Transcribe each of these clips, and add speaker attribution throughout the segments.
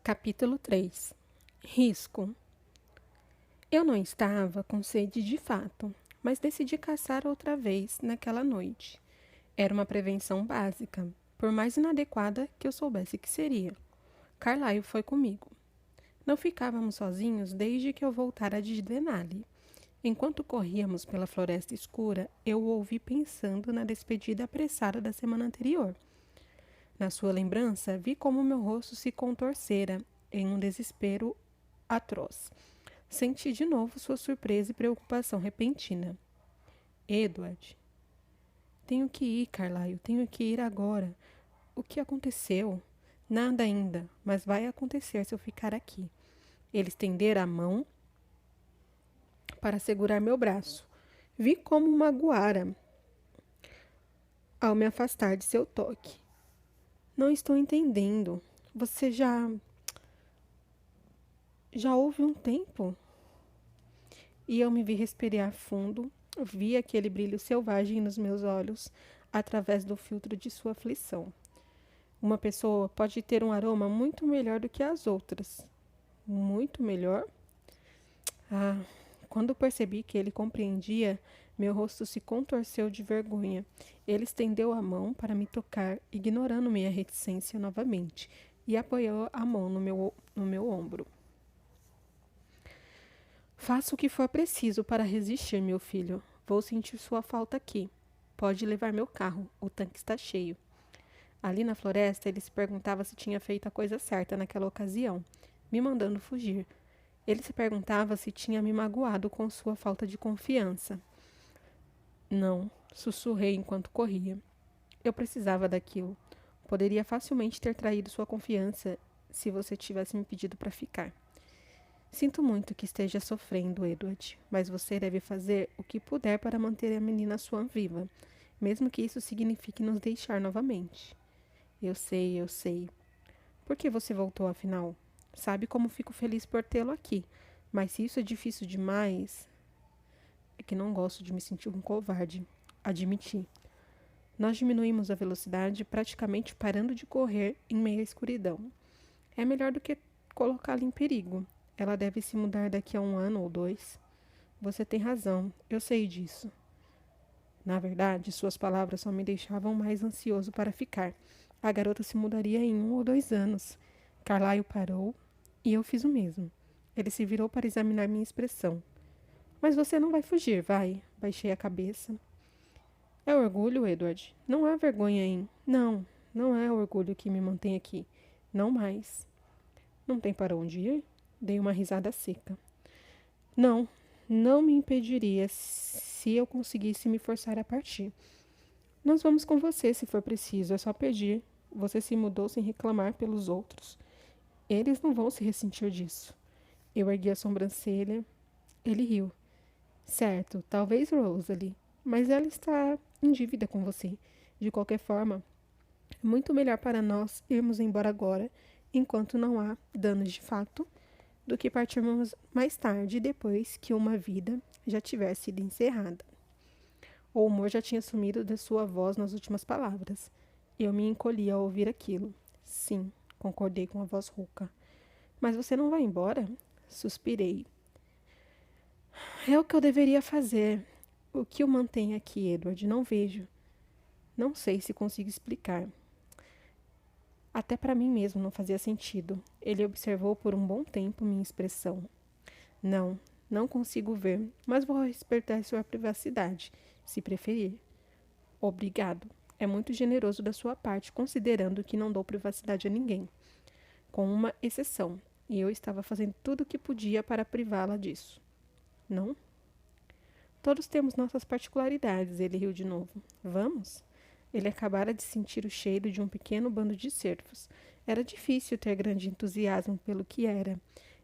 Speaker 1: Capítulo 3. Risco. Eu não estava com sede de fato, mas decidi caçar outra vez naquela noite. Era uma prevenção básica, por mais inadequada que eu soubesse que seria. Carlyle foi comigo. Não ficávamos sozinhos desde que eu voltara de Denali. Enquanto corríamos pela floresta escura, eu o ouvi pensando na despedida apressada da semana anterior. Na sua lembrança, vi como meu rosto se contorcera em um desespero atroz. Senti de novo sua surpresa e preocupação repentina. Edward. Tenho que ir, Carlyle. Tenho que ir agora. O que aconteceu? Nada ainda, mas vai acontecer se eu ficar aqui. Ele estendera a mão para segurar meu braço. Vi como magoara ao me afastar de seu toque. Não estou entendendo. Você já houve um tempo? E eu me vi respirar fundo, vi aquele brilho selvagem nos meus olhos através do filtro de sua aflição. Uma pessoa pode ter um aroma muito melhor do que as outras. Muito melhor? Ah, quando percebi que ele compreendia, meu rosto se contorceu de vergonha. Ele estendeu a mão para me tocar, ignorando minha reticência novamente, e apoiou a mão no meu ombro. Faça o que for preciso para resistir, meu filho. Vou sentir sua falta aqui. Pode levar meu carro, o tanque está cheio. Ali na floresta, ele se perguntava se tinha feito a coisa certa naquela ocasião, me mandando fugir. Ele se perguntava se tinha me magoado com sua falta de confiança. Não, sussurrei enquanto corria. Eu precisava daquilo. Poderia facilmente ter traído sua confiança se você tivesse me pedido para ficar. Sinto muito que esteja sofrendo, Edward, mas você deve fazer o que puder para manter a menina Swan viva, mesmo que isso signifique nos deixar novamente. Eu sei, eu sei. Por que você voltou, afinal? Sabe como fico feliz por tê-lo aqui, mas se isso é difícil demais... É que não gosto de me sentir um covarde, admiti. Nós diminuímos a velocidade, praticamente parando de correr em meio à escuridão. É melhor do que colocá-la em perigo. Ela deve se mudar daqui a 1 ano ou 2. Você tem razão, eu sei disso. Na verdade, suas palavras só me deixavam mais ansioso para ficar. A garota se mudaria em 1 ou 2 anos. Carlyle parou e eu fiz o mesmo. Ele se virou para examinar minha expressão. Mas você não vai fugir, vai? Baixei a cabeça. É orgulho, Edward. Não há vergonha em... Não, não é orgulho que me mantém aqui. Não mais. Não tem para onde ir? Dei uma risada seca. Não, não me impediria se eu conseguisse me forçar a partir. Nós vamos com você se for preciso, é só pedir. Você se mudou sem reclamar pelos outros. Eles não vão se ressentir disso. Eu ergui a sobrancelha. Ele riu. Certo, talvez Rosalie, mas ela está em dívida com você. De qualquer forma, é muito melhor para nós irmos embora agora, enquanto não há danos de fato, do que partirmos mais tarde, depois que uma vida já tiver sido encerrada. O humor já tinha sumido da sua voz nas últimas palavras. Eu me encolhi ao ouvir aquilo. Sim, concordei com a voz rouca. Mas você não vai embora? Suspirei. É o que eu deveria fazer. O que o mantém aqui, Edward? Não vejo. Não sei se consigo explicar. Até para mim mesmo não fazia sentido. Ele observou por um bom tempo minha expressão. Não, não consigo ver, mas vou respeitar sua privacidade, se preferir. Obrigado. É muito generoso da sua parte, considerando que não dou privacidade a ninguém. Com uma exceção, e eu estava fazendo tudo o que podia para privá-la disso. Não? Todos temos nossas particularidades, ele riu de novo. Vamos? Ele acabara de sentir o cheiro de um pequeno bando de cervos. Era difícil ter grande entusiasmo pelo que era.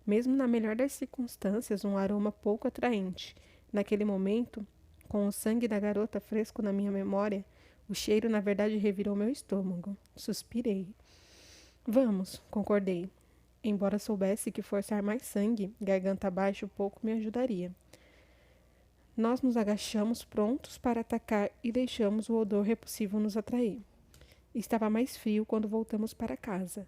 Speaker 1: Mesmo na melhor das circunstâncias, um aroma pouco atraente. Naquele momento, com o sangue da garota fresco na minha memória, o cheiro na verdade revirou meu estômago. Suspirei. Vamos, concordei. Embora soubesse que forçar mais sangue, garganta abaixo, pouco me ajudaria. Nós nos agachamos prontos para atacar e deixamos o odor repulsivo nos atrair. Estava mais frio quando voltamos para casa.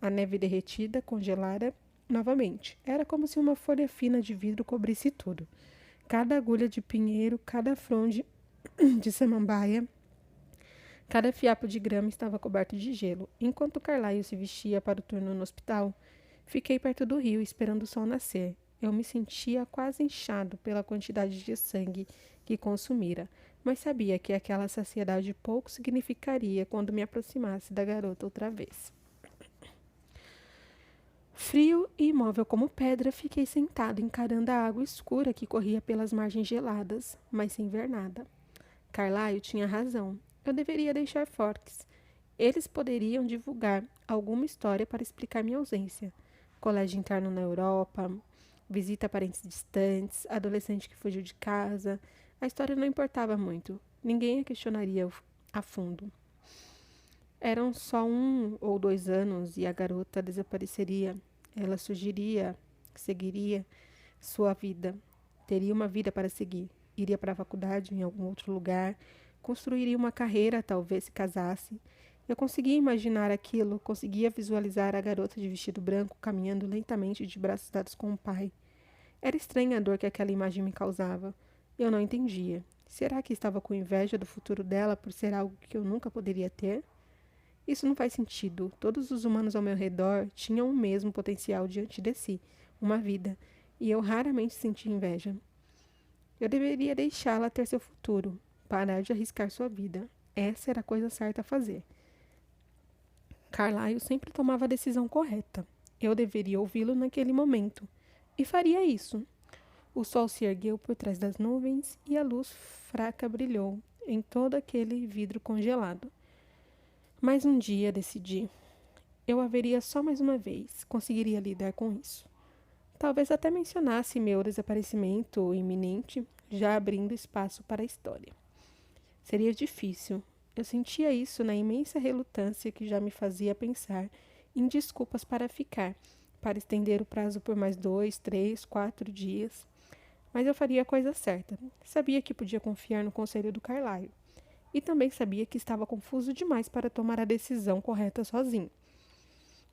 Speaker 1: A neve derretida congelara novamente. Era como se uma folha fina de vidro cobrisse tudo. Cada agulha de pinheiro, cada fronde de samambaia, cada fiapo de grama estava coberto de gelo. Enquanto Carlyle se vestia para o turno no hospital, fiquei perto do rio, esperando o sol nascer. Eu me sentia quase inchado pela quantidade de sangue que consumira, mas sabia que aquela saciedade pouco significaria quando me aproximasse da garota outra vez. Frio e imóvel como pedra, fiquei sentado encarando a água escura que corria pelas margens geladas, mas sem ver nada. Carlyle tinha razão. Eu deveria deixar Forks. Eles poderiam divulgar alguma história para explicar minha ausência. Colégio interno na Europa, visita a parentes distantes, adolescente que fugiu de casa. A história não importava muito. Ninguém a questionaria a fundo. Eram só 1 ou 2 anos e a garota desapareceria. Ela surgiria, seguiria sua vida. Teria uma vida para seguir. Iria para a faculdade em algum outro lugar. Construiria uma carreira, talvez se casasse. Eu conseguia imaginar aquilo, conseguia visualizar a garota de vestido branco caminhando lentamente de braços dados com o pai. Era estranha a dor que aquela imagem me causava. Eu não entendia. Será que estava com inveja do futuro dela por ser algo que eu nunca poderia ter? Isso não faz sentido. Todos os humanos ao meu redor tinham o mesmo potencial diante de si, uma vida, e eu raramente senti inveja. Eu deveria deixá-la ter seu futuro, parar de arriscar sua vida. Essa era a coisa certa a fazer. Carlyle sempre tomava a decisão correta. Eu deveria ouvi-lo naquele momento. E faria isso. O sol se ergueu por trás das nuvens e a luz fraca brilhou em todo aquele vidro congelado. Mais um dia, decidi. Eu a veria só mais uma vez. Conseguiria lidar com isso. Talvez até mencionasse meu desaparecimento iminente, já abrindo espaço para a história. Seria difícil. Eu sentia isso na imensa relutância que já me fazia pensar em desculpas para ficar, para estender o prazo por mais 2, 3, 4 dias. Mas eu faria a coisa certa. Sabia que podia confiar no conselho do Carlyle. E também sabia que estava confuso demais para tomar a decisão correta sozinho.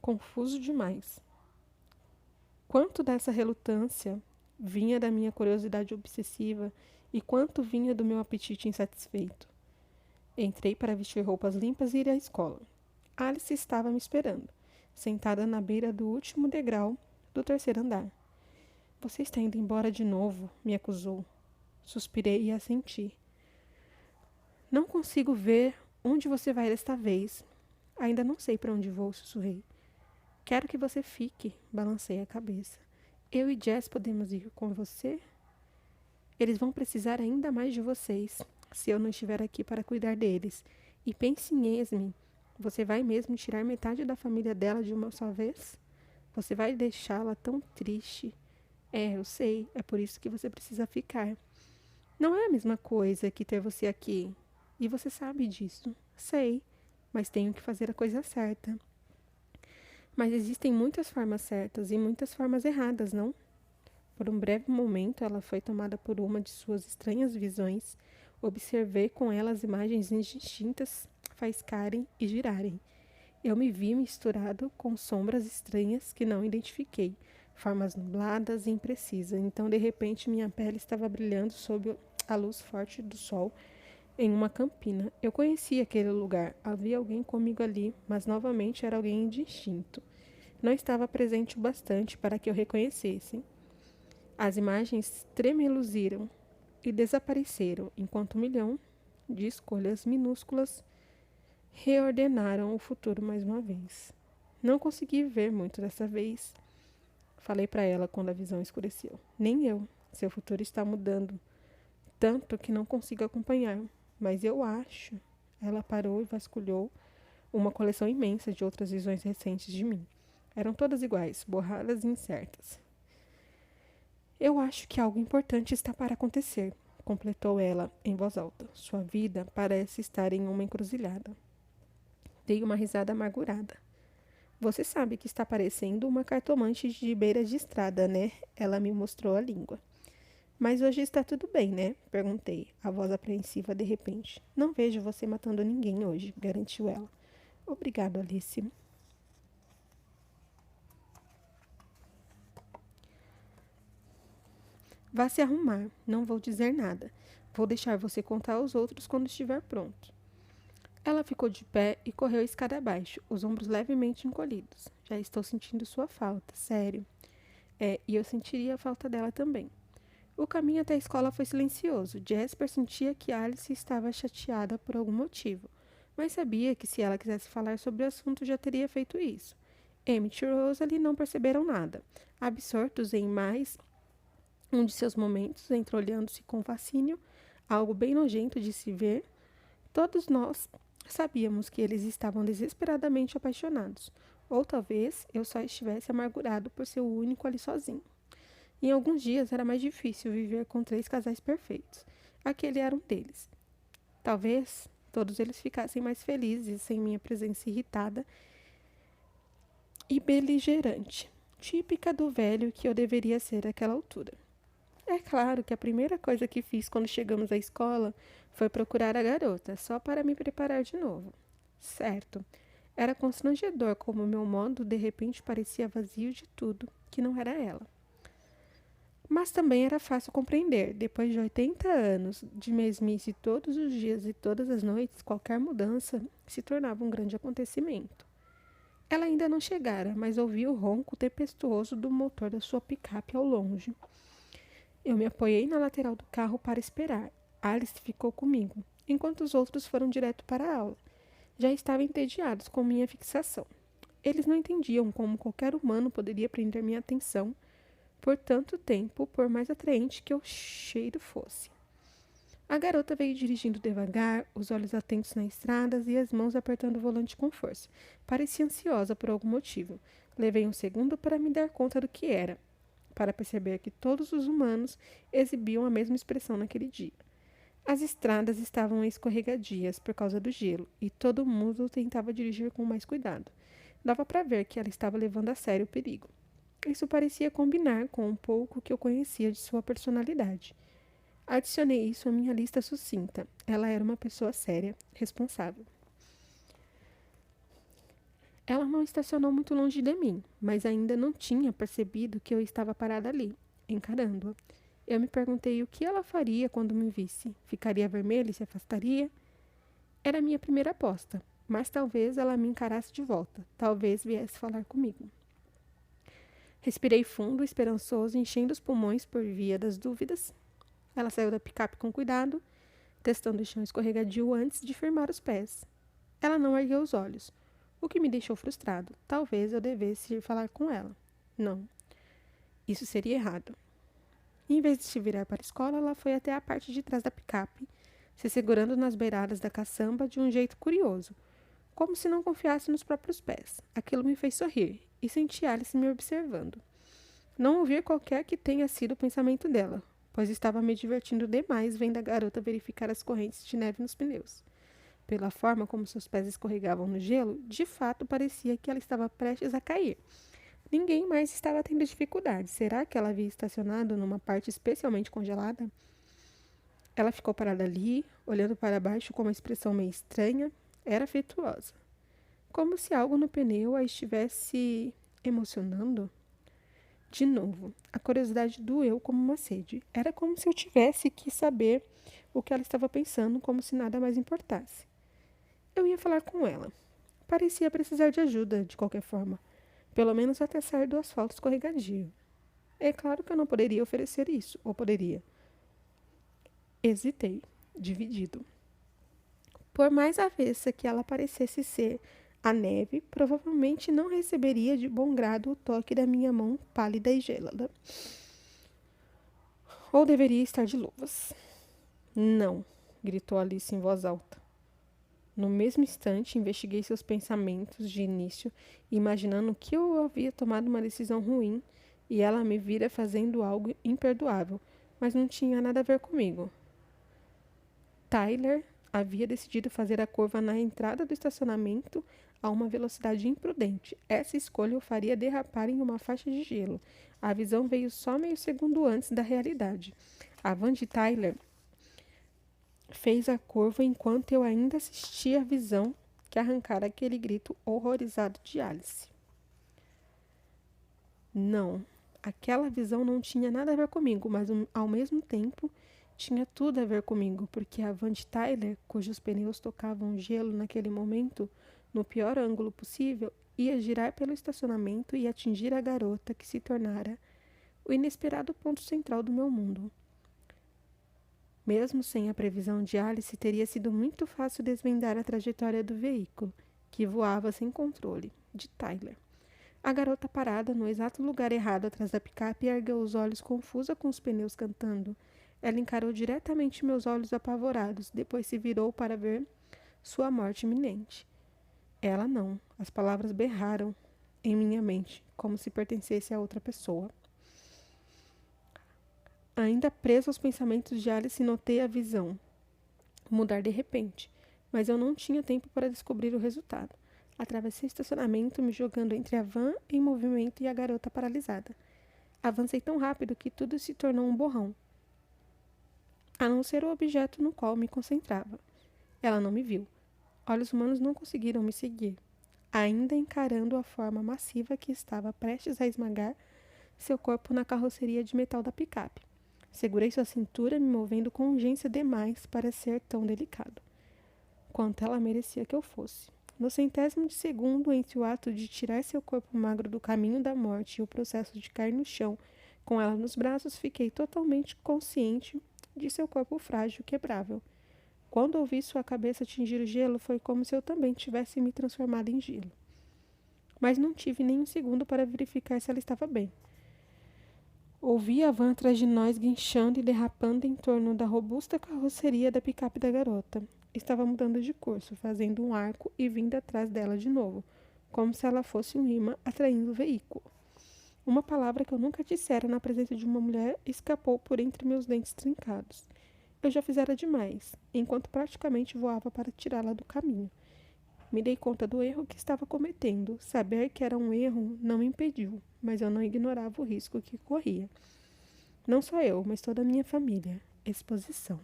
Speaker 1: Confuso demais. Quanto dessa relutância vinha da minha curiosidade obsessiva e quanto vinha do meu apetite insatisfeito. Entrei para vestir roupas limpas e ir à escola. Alice estava me esperando, sentada na beira do último degrau do terceiro andar. Você está indo embora de novo, me acusou. Suspirei e assenti. Não consigo ver onde você vai desta vez. Ainda não sei para onde vou, sussurrei. Quero que você fique, balancei a cabeça. Eu e Jess podemos ir com você? Eles vão precisar ainda mais de vocês, se eu não estiver aqui para cuidar deles. E pense em Esme. Você vai mesmo tirar metade da família dela de uma só vez? Você vai deixá-la tão triste. Eu sei. É por isso que você precisa ficar. Não é a mesma coisa que ter você aqui. E você sabe disso. Sei. Mas tenho que fazer a coisa certa. Mas existem muitas formas certas e muitas formas erradas, não? Por um breve momento, ela foi tomada por uma de suas estranhas visões. Observei com ela as imagens indistintas faiscarem e girarem. Eu me vi misturado com sombras estranhas que não identifiquei, formas nubladas e imprecisas. Então, de repente, minha pele estava brilhando sob a luz forte do sol em uma campina. Eu conhecia aquele lugar. Havia alguém comigo ali, mas novamente era alguém indistinto. Não estava presente o bastante para que eu reconhecesse. As imagens tremeluziram e desapareceram, enquanto 1 milhão de escolhas minúsculas reordenaram o futuro mais uma vez. Não consegui ver muito dessa vez. Falei para ela quando a visão escureceu. Nem eu. Seu futuro está mudando tanto que não consigo acompanhar. Mas eu acho. Ela parou e vasculhou uma coleção imensa de outras visões recentes de mim. Eram todas iguais, borradas e incertas. Eu acho que algo importante está para acontecer, completou ela em voz alta. Sua vida parece estar em uma encruzilhada. Dei uma risada amargurada. Você sabe que está parecendo uma cartomante de beira de estrada, né? Ela me mostrou a língua. Mas hoje está tudo bem, né? Perguntei, a voz apreensiva de repente. Não vejo você matando ninguém hoje, garantiu ela. Obrigado, Alice. Vá se arrumar, não vou dizer nada. Vou deixar você contar aos outros quando estiver pronto. Ela ficou de pé e correu a escada abaixo, os ombros levemente encolhidos. Já estou sentindo sua falta, sério. E eu sentiria a falta dela também. O caminho até a escola foi silencioso. Jasper sentia que Alice estava chateada por algum motivo, mas sabia que se ela quisesse falar sobre o assunto já teria feito isso. Emmett e Rosalie não perceberam nada, absortos em mais um de seus momentos, entreolhando-se com fascínio, algo bem nojento de se ver. Todos nós sabíamos que eles estavam desesperadamente apaixonados, ou talvez eu só estivesse amargurado por ser o único ali sozinho. Em alguns dias era mais difícil viver com 3 casais perfeitos. Aquele era um deles. Talvez todos eles ficassem mais felizes sem minha presença irritada e beligerante, típica do velho que eu deveria ser àquela altura. É claro que a primeira coisa que fiz quando chegamos à escola foi procurar a garota, só para me preparar de novo. Certo, era constrangedor como meu modo de repente parecia vazio de tudo, que não era ela. Mas também era fácil compreender. Depois de 80 anos de mesmice todos os dias e todas as noites, qualquer mudança se tornava um grande acontecimento. Ela ainda não chegara, mas ouvi o ronco tempestuoso do motor da sua picape ao longe. Eu me apoiei na lateral do carro para esperar. Alice ficou comigo, enquanto os outros foram direto para a aula. Já estavam entediados com minha fixação. Eles não entendiam como qualquer humano poderia prender minha atenção por tanto tempo, por mais atraente que o cheiro fosse. A garota veio dirigindo devagar, os olhos atentos nas estradas e as mãos apertando o volante com força. Parecia ansiosa por algum motivo. Levei um segundo para me dar conta do que era, para perceber que todos os humanos exibiam a mesma expressão naquele dia. As estradas estavam escorregadias por causa do gelo, e todo mundo tentava dirigir com mais cuidado. Dava para ver que ela estava levando a sério o perigo. Isso parecia combinar com um pouco que eu conhecia de sua personalidade. Adicionei isso à minha lista sucinta. Ela era uma pessoa séria, responsável. Ela não estacionou muito longe de mim, mas ainda não tinha percebido que eu estava parada ali, encarando-a. Eu me perguntei o que ela faria quando me visse. Ficaria vermelha e se afastaria? Era a minha primeira aposta, mas talvez ela me encarasse de volta. Talvez viesse falar comigo. Respirei fundo, esperançoso, enchendo os pulmões por via das dúvidas. Ela saiu da picape com cuidado, testando o chão escorregadio antes de firmar os pés. Ela não ergueu os olhos, o que me deixou frustrado. Talvez eu devesse ir falar com ela. Não, isso seria errado. Em vez de se virar para a escola, ela foi até a parte de trás da picape, se segurando nas beiradas da caçamba de um jeito curioso, como se não confiasse nos próprios pés. Aquilo me fez sorrir, e senti Alice me observando. Não ouvir qualquer que tenha sido o pensamento dela, pois estava me divertindo demais vendo a garota verificar as correntes de neve nos pneus. Pela forma como seus pés escorregavam no gelo, de fato parecia que ela estava prestes a cair. Ninguém mais estava tendo dificuldade. Será que ela havia estacionado numa parte especialmente congelada? Ela ficou parada ali, olhando para baixo com uma expressão meio estranha. Era afetuosa. Como se algo no pneu a estivesse emocionando. De novo, a curiosidade doeu como uma sede. Era como se eu tivesse que saber o que ela estava pensando, como se nada mais importasse. Eu ia falar com ela. Parecia precisar de ajuda, de qualquer forma. Pelo menos até sair do asfalto escorregadio. É claro que eu não poderia oferecer isso, ou poderia. Hesitei, dividido. Por mais avessa que ela parecesse ser a neve, provavelmente não receberia de bom grado o toque da minha mão pálida e gélida. Ou deveria estar de luvas. Não, gritou Alice em voz alta. No mesmo instante, investiguei seus pensamentos de início, imaginando que eu havia tomado uma decisão ruim e ela me vira fazendo algo imperdoável, mas não tinha nada a ver comigo. Tyler havia decidido fazer a curva na entrada do estacionamento a uma velocidade imprudente. Essa escolha o faria derrapar em uma faixa de gelo. A visão veio só meio segundo antes da realidade. A van de Tyler fez a curva enquanto eu ainda assistia a visão que arrancara aquele grito horrorizado de Alice. Não, Aquela visão não tinha nada a ver comigo, mas ao mesmo tempo tinha tudo a ver comigo, porque a van de Tyler, cujos pneus tocavam gelo naquele momento, no pior ângulo possível, ia girar pelo estacionamento e atingir a garota que se tornara o inesperado ponto central do meu mundo. Mesmo sem a previsão de Alice, teria sido muito fácil desvendar a trajetória do veículo, que voava sem controle, de Tyler. A garota parada no exato lugar errado atrás da picape ergueu os olhos confusa com os pneus cantando. Ela encarou diretamente meus olhos apavorados, depois se virou para ver sua morte iminente. Ela não. As palavras berraram em minha mente, como se pertencesse a outra pessoa. Ainda preso aos pensamentos de Alice, notei a visão mudar de repente, mas eu não tinha tempo para descobrir o resultado. Atravessei o estacionamento, me jogando entre a van em movimento e a garota paralisada. Avancei tão rápido que tudo se tornou um borrão, a não ser o objeto no qual me concentrava. Ela não me viu. Olhos humanos não conseguiram me seguir, ainda encarando a forma massiva que estava prestes a esmagar seu corpo na carroceria de metal da picape. Segurei sua cintura, me movendo com urgência demais para ser tão delicado quanto ela merecia que eu fosse. No centésimo de segundo entre o ato de tirar seu corpo magro do caminho da morte e o processo de cair no chão com ela nos braços, fiquei totalmente consciente de seu corpo frágil e quebrável. Quando ouvi sua cabeça atingir o gelo, foi como se eu também tivesse me transformado em gelo. Mas não tive nem um segundo para verificar se ela estava bem. Ouvi a van atrás de nós guinchando e derrapando em torno da robusta carroceria da picape da garota. Estava mudando de curso, fazendo um arco e vindo atrás dela de novo, como se ela fosse um imã atraindo o veículo. Uma palavra que eu nunca dissera na presença de uma mulher escapou por entre meus dentes trincados. Eu já fizera demais, enquanto praticamente voava para tirá-la do caminho. Me dei conta do erro que estava cometendo. Saber que era um erro não me impediu, mas eu não ignorava o risco que corria. Não só eu, mas toda a minha família. Exposição.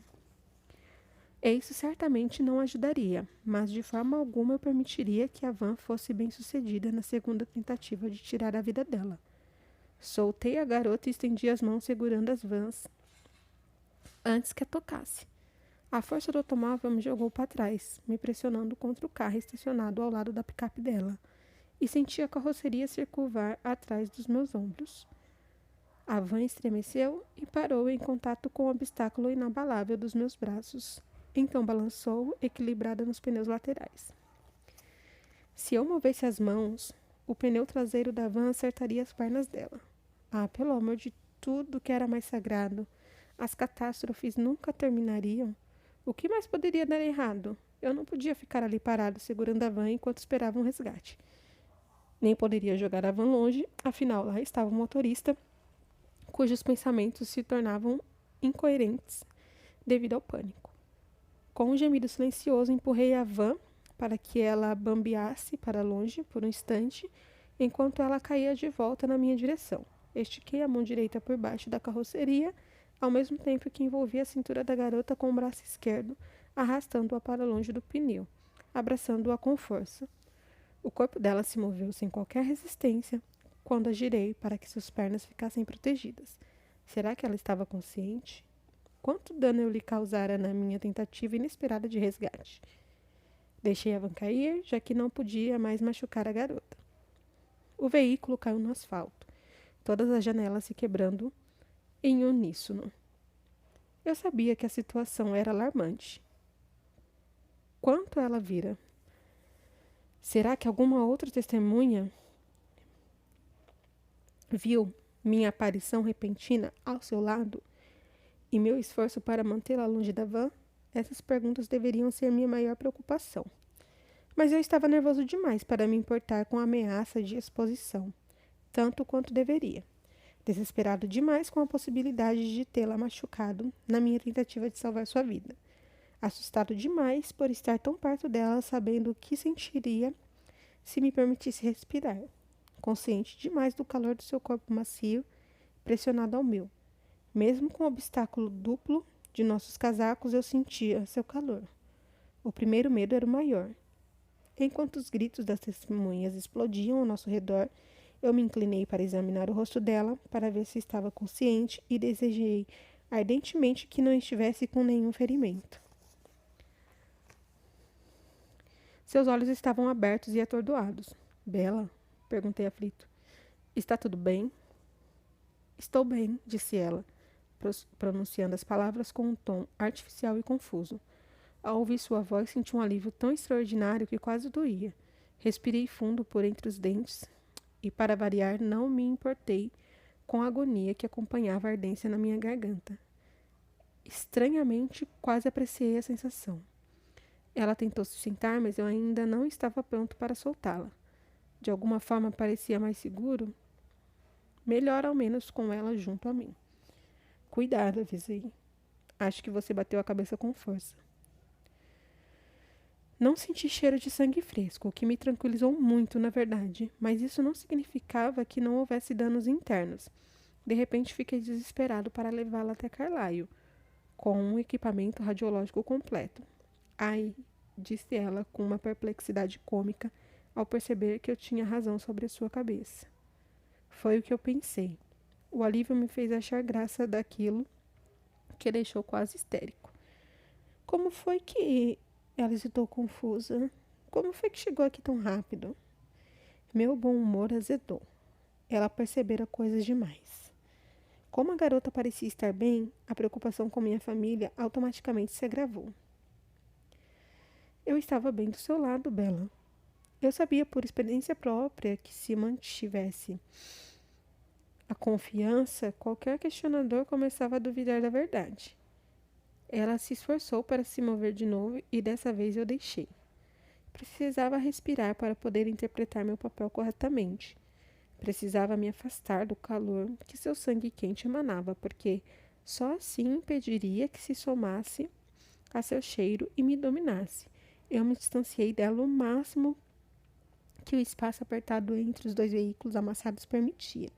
Speaker 1: E isso certamente não ajudaria, mas de forma alguma eu permitiria que a van fosse bem-sucedida na segunda tentativa de tirar a vida dela. Soltei a garota e estendi as mãos segurando as vans antes que a tocasse. A força do automóvel me jogou para trás, me pressionando contra o carro estacionado ao lado da picape dela, e senti a carroceria se curvar atrás dos meus ombros. A van estremeceu e parou em contato com o obstáculo inabalável dos meus braços. Então balançou, equilibrada nos pneus laterais. Se eu movesse as mãos, o pneu traseiro da van acertaria as pernas dela. Ah, pelo amor de tudo que era mais sagrado! As catástrofes nunca terminariam. O que mais poderia dar errado? Eu não podia ficar ali parado segurando a van enquanto esperava um resgate. Nem poderia jogar a van longe, afinal lá estava o motorista, cujos pensamentos se tornavam incoerentes devido ao pânico. Com um gemido silencioso, empurrei a van para que ela bambeasse para longe por um instante, enquanto ela caía de volta na minha direção. Estiquei a mão direita por baixo da carroceria, ao mesmo tempo que envolvia a cintura da garota com o braço esquerdo, arrastando-a para longe do pneu, abraçando-a com força. O corpo dela se moveu sem qualquer resistência quando a girei para que suas pernas ficassem protegidas. Será que ela estava consciente? Quanto dano eu lhe causara na minha tentativa inesperada de resgate? Deixei a van cair, já que não podia mais machucar a garota. O veículo caiu no asfalto, todas as janelas se quebrando em uníssono. Eu sabia que a situação era alarmante. Quanto ela vira? Será que alguma outra testemunha viu minha aparição repentina ao seu lado e meu esforço para mantê-la longe da van? Essas perguntas deveriam ser minha maior preocupação. Mas eu estava nervoso demais para me importar com a ameaça de exposição, tanto quanto deveria. Desesperado demais com a possibilidade de tê-la machucado na minha tentativa de salvar sua vida. Assustado demais por estar tão perto dela, sabendo o que sentiria se me permitisse respirar. Consciente demais do calor do seu corpo macio, pressionado ao meu. Mesmo com o obstáculo duplo de nossos casacos, eu sentia seu calor. O primeiro medo era o maior. Enquanto os gritos das testemunhas explodiam ao nosso redor, Eu me inclinei para examinar o rosto dela, para ver se estava consciente e desejei ardentemente que não estivesse com nenhum ferimento. Seus olhos estavam abertos e atordoados. Bela? Perguntei aflito. Está tudo bem? Estou bem, disse ela, pronunciando as palavras com um tom artificial e confuso. Ao ouvir sua voz, senti um alívio tão extraordinário que quase doía. Respirei fundo por entre os dentes e, para variar, não me importei com a agonia que acompanhava a ardência na minha garganta. Estranhamente, quase apreciei a sensação. Ela tentou se sentar, mas eu ainda não estava pronto para soltá-la. De alguma forma parecia mais seguro. Melhor, ao menos, com ela junto a mim. Cuidado, avisei. Acho que você bateu a cabeça com força. Não senti cheiro de sangue fresco, o que me tranquilizou muito, na verdade, mas isso não significava que não houvesse danos internos. De repente, fiquei desesperado para levá-la até Carlyle, com um equipamento radiológico completo. Ai, disse ela com uma perplexidade cômica ao perceber que eu tinha razão sobre a sua cabeça. Foi o que eu pensei. O alívio me fez achar graça daquilo que deixou quase histérico. Como foi que... Ela hesitou confusa. Como foi que chegou aqui tão rápido? Meu bom humor azedou. Ela percebera coisas demais. Como a garota parecia estar bem, a preocupação com minha família automaticamente se agravou. Eu estava bem do seu lado, Bela. Eu sabia por experiência própria que se mantivesse a confiança, qualquer questionador começava a duvidar da verdade. Ela se esforçou para se mover de novo e dessa vez eu deixei. Precisava respirar para poder interpretar meu papel corretamente. Precisava me afastar do calor que seu sangue quente emanava, porque só assim impediria que se somasse a seu cheiro e me dominasse. Eu me distanciei dela o máximo que o espaço apertado entre os dois veículos amassados permitia.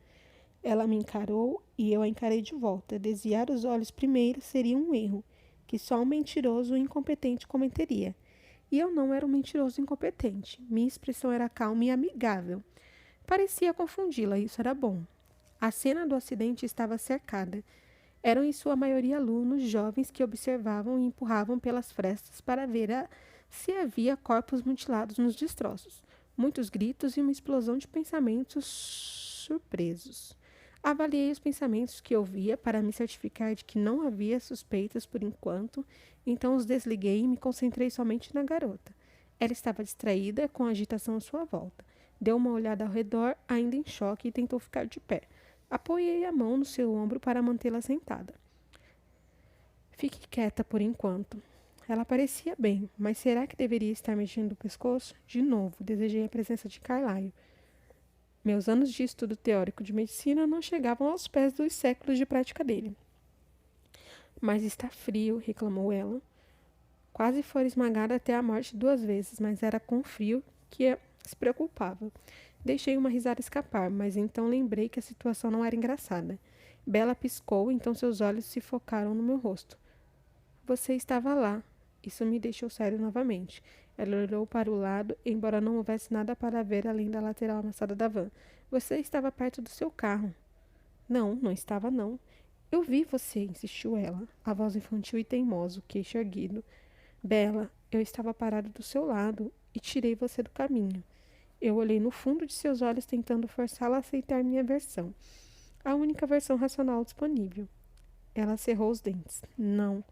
Speaker 1: Ela me encarou e eu a encarei de volta. Desviar os olhos primeiro seria um erro, que só um mentiroso incompetente cometeria. E eu não era um mentiroso incompetente. Minha expressão era calma e amigável. Parecia confundi-la, isso era bom. A cena do acidente estava cercada. Eram em sua maioria alunos jovens que observavam e empurravam pelas frestas para ver se havia corpos mutilados nos destroços. Muitos gritos e uma explosão de pensamentos surpresos. Avaliei os pensamentos que ouvia para me certificar de que não havia suspeitas por enquanto, então os desliguei e me concentrei somente na garota. Ela estava distraída, com a agitação à sua volta. Deu uma olhada ao redor, ainda em choque, e tentou ficar de pé. Apoiei a mão no seu ombro para mantê-la sentada. Fique quieta por enquanto. Ela parecia bem, mas será que deveria estar mexendo o pescoço? De novo, desejei a presença de Carlyle. Meus anos de estudo teórico de medicina não chegavam aos pés dos séculos de prática dele. Mas está frio, reclamou ela. Quase fora esmagada até a morte 2 vezes, mas era com frio que se preocupava. Deixei uma risada escapar, mas então lembrei que a situação não era engraçada. Bela piscou, então seus olhos se focaram no meu rosto. Você estava lá. Isso me deixou sério novamente. Ela olhou para o lado, embora não houvesse nada para ver além da lateral amassada da van. Você estava perto do seu carro. Não, não estava não. Eu vi você, insistiu ela, a voz infantil e teimosa, o queixo erguido. Bela, eu estava parado do seu lado e tirei você do caminho. Eu olhei no fundo de seus olhos tentando forçá-la a aceitar minha versão. A única versão racional disponível. Ela cerrou os dentes. Não.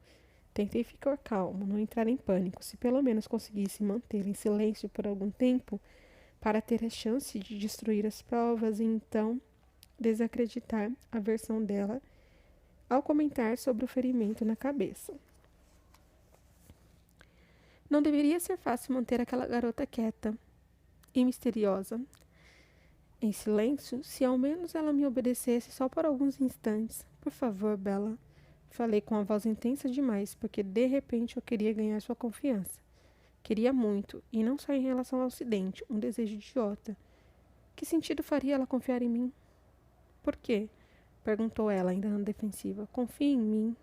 Speaker 1: Tentei ficar calmo, não entrar em pânico. Se pelo menos conseguisse manter em silêncio por algum tempo, para ter a chance de destruir as provas e então desacreditar a versão dela ao comentar sobre o ferimento na cabeça. Não deveria ser fácil manter aquela garota quieta e misteriosa. Em silêncio, se ao menos ela me obedecesse só por alguns instantes. Por favor, Bella. Falei com a voz intensa demais, porque de repente eu queria ganhar sua confiança. Queria muito, e não só em relação ao acidente, um desejo idiota. Que sentido faria ela confiar em mim? Por quê? Perguntou ela, ainda na defensiva. Confia em mim.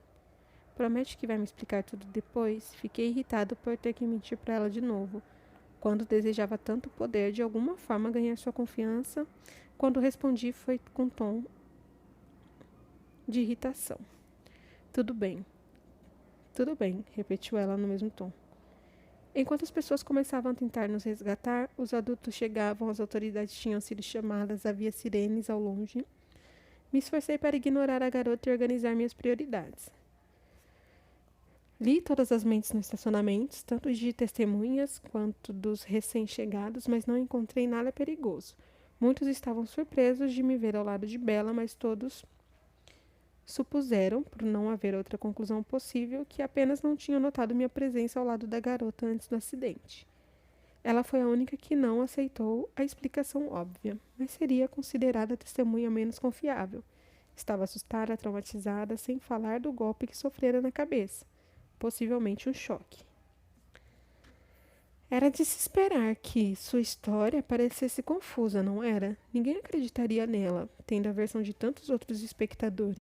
Speaker 1: Promete que vai me explicar tudo depois? Fiquei irritado por ter que mentir para ela de novo. Quando desejava tanto poder de alguma forma ganhar sua confiança, Quando respondi, foi com tom de irritação. Tudo bem, repetiu ela no mesmo tom. Enquanto as pessoas começavam a tentar nos resgatar, os adultos chegavam, as autoridades tinham sido chamadas, havia sirenes ao longe. Me esforcei para ignorar a garota e organizar minhas prioridades. Li todas as mentes no estacionamento, tanto de testemunhas quanto dos recém-chegados, mas não encontrei nada perigoso. Muitos estavam surpresos de me ver ao lado de Bella, mas todos supuseram, por não haver outra conclusão possível, que apenas não tinham notado minha presença ao lado da garota antes do acidente. Ela foi a única que não aceitou a explicação óbvia, mas seria considerada a testemunha menos confiável. Estava assustada, traumatizada, sem falar do golpe que sofrera na cabeça. Possivelmente um choque. Era de se esperar que sua história parecesse confusa, não era? Ninguém acreditaria nela, tendo a versão de tantos outros espectadores.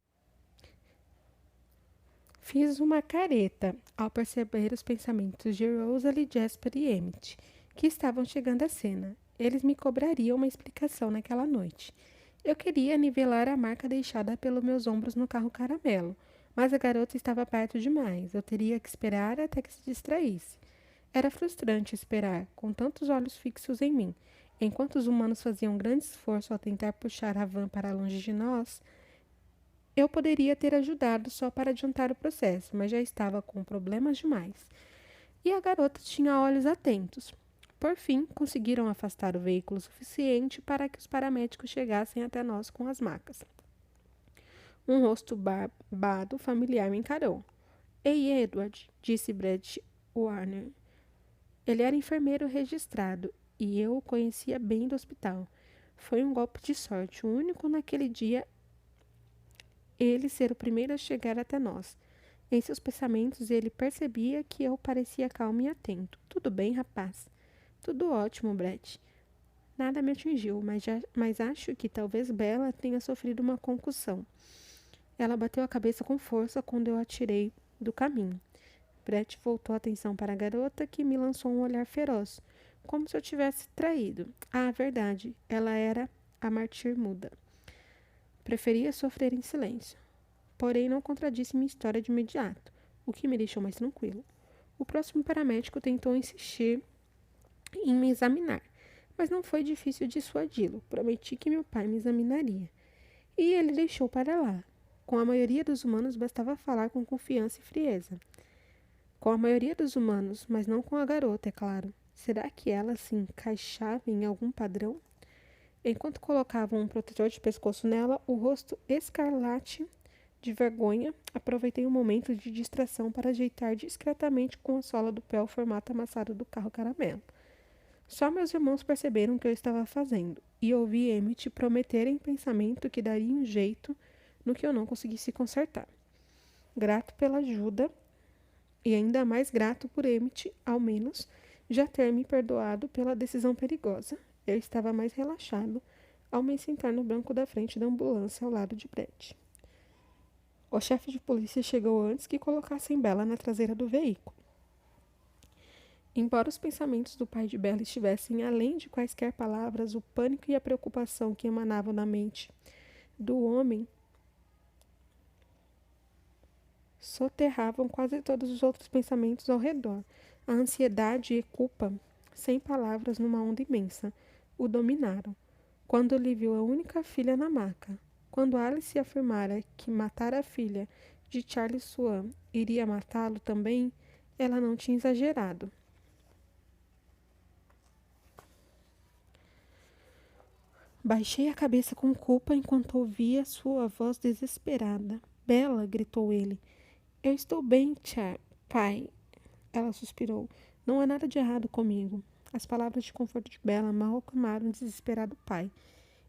Speaker 1: Fiz uma careta ao perceber os pensamentos de Rosalie, Jasper e Emmett, que estavam chegando à cena. Eles me cobrariam uma explicação naquela noite. Eu queria nivelar a marca deixada pelos meus ombros no carro caramelo, mas a garota estava perto demais. Eu teria que esperar até que se distraísse. Era frustrante esperar, com tantos olhos fixos em mim. Enquanto os humanos faziam um grande esforço ao tentar puxar a van para longe de nós, eu poderia ter ajudado só para adiantar o processo, mas já estava com problemas demais. E a garota tinha olhos atentos. Por fim, conseguiram afastar o veículo suficiente para que os paramédicos chegassem até nós com as macas. Um rosto barbado familiar me encarou. Ei, Edward, disse Brett Warner. Ele era enfermeiro registrado e eu o conhecia bem do hospital. Foi um golpe de sorte, o único naquele dia, ele ser o primeiro a chegar até nós. Em seus pensamentos, ele percebia que eu parecia calmo e atento. Tudo bem, rapaz? Tudo ótimo, Brett. Nada me atingiu, mas acho que talvez Bella tenha sofrido uma concussão. Ela bateu a cabeça com força quando eu a tirei do caminho. Brett voltou a atenção para a garota, que me lançou um olhar feroz, como se eu tivesse traído. Ah, verdade, ela era a mártir muda. Preferia sofrer em silêncio. Porém, não contradisse minha história de imediato, o que me deixou mais tranquilo. O próximo paramédico tentou insistir em me examinar, mas não foi difícil dissuadi-lo. Prometi que meu pai me examinaria. E ele deixou para lá. Com a maioria dos humanos, bastava falar com confiança e frieza. Com a maioria dos humanos, mas não com a garota, é claro. Será que ela se encaixava em algum padrão? Enquanto colocavam um protetor de pescoço nela, o rosto escarlate de vergonha, aproveitei um momento de distração para ajeitar discretamente com a sola do pé o formato amassado do carro caramelo. Só meus irmãos perceberam o que eu estava fazendo, e ouvi Emmett prometer em pensamento que daria um jeito no que eu não conseguisse consertar. Grato pela ajuda, e ainda mais grato por Emmett, ao menos, já ter me perdoado pela decisão perigosa. Eu estava mais relaxado ao me sentar no banco da frente da ambulância ao lado de Brett. O chefe de polícia chegou antes que colocassem Bella na traseira do veículo. Embora os pensamentos do pai de Bella estivessem além de quaisquer palavras, o pânico e a preocupação que emanavam da mente do homem soterravam quase todos os outros pensamentos ao redor. A ansiedade e culpa, sem palavras numa onda imensa, o dominaram. Quando lhe viu a única filha na maca, quando Alice afirmara que matar a filha de Charles Swan iria matá-lo também, ela não tinha exagerado. Baixei a cabeça com culpa enquanto ouvia sua voz desesperada. Bella, gritou ele. Eu estou bem, pai. Ela suspirou. Não há nada de errado comigo. As palavras de conforto de Bella mal acalmaram o desesperado pai.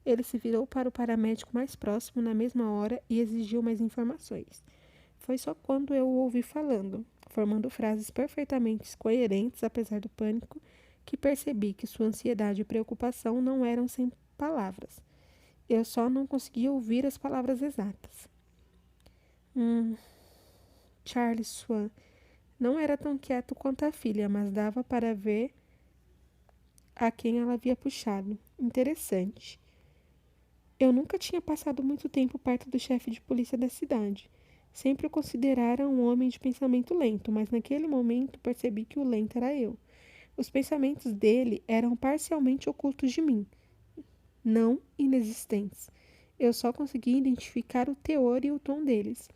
Speaker 1: Ele se virou para o paramédico mais próximo na mesma hora e exigiu mais informações. Foi só quando eu o ouvi falando, formando frases perfeitamente coerentes apesar do pânico, que percebi que sua ansiedade e preocupação não eram sem palavras. Eu só não conseguia ouvir as palavras exatas. Charles Swan não era tão quieto quanto a filha, mas dava para ver a quem ela havia puxado. Interessante. Eu nunca tinha passado muito tempo perto do chefe de polícia da cidade. Sempre o considerara um homem de pensamento lento, mas naquele momento percebi que o lento era eu. Os pensamentos dele eram parcialmente ocultos de mim, não inexistentes. Eu só conseguia identificar o teor e o tom deles.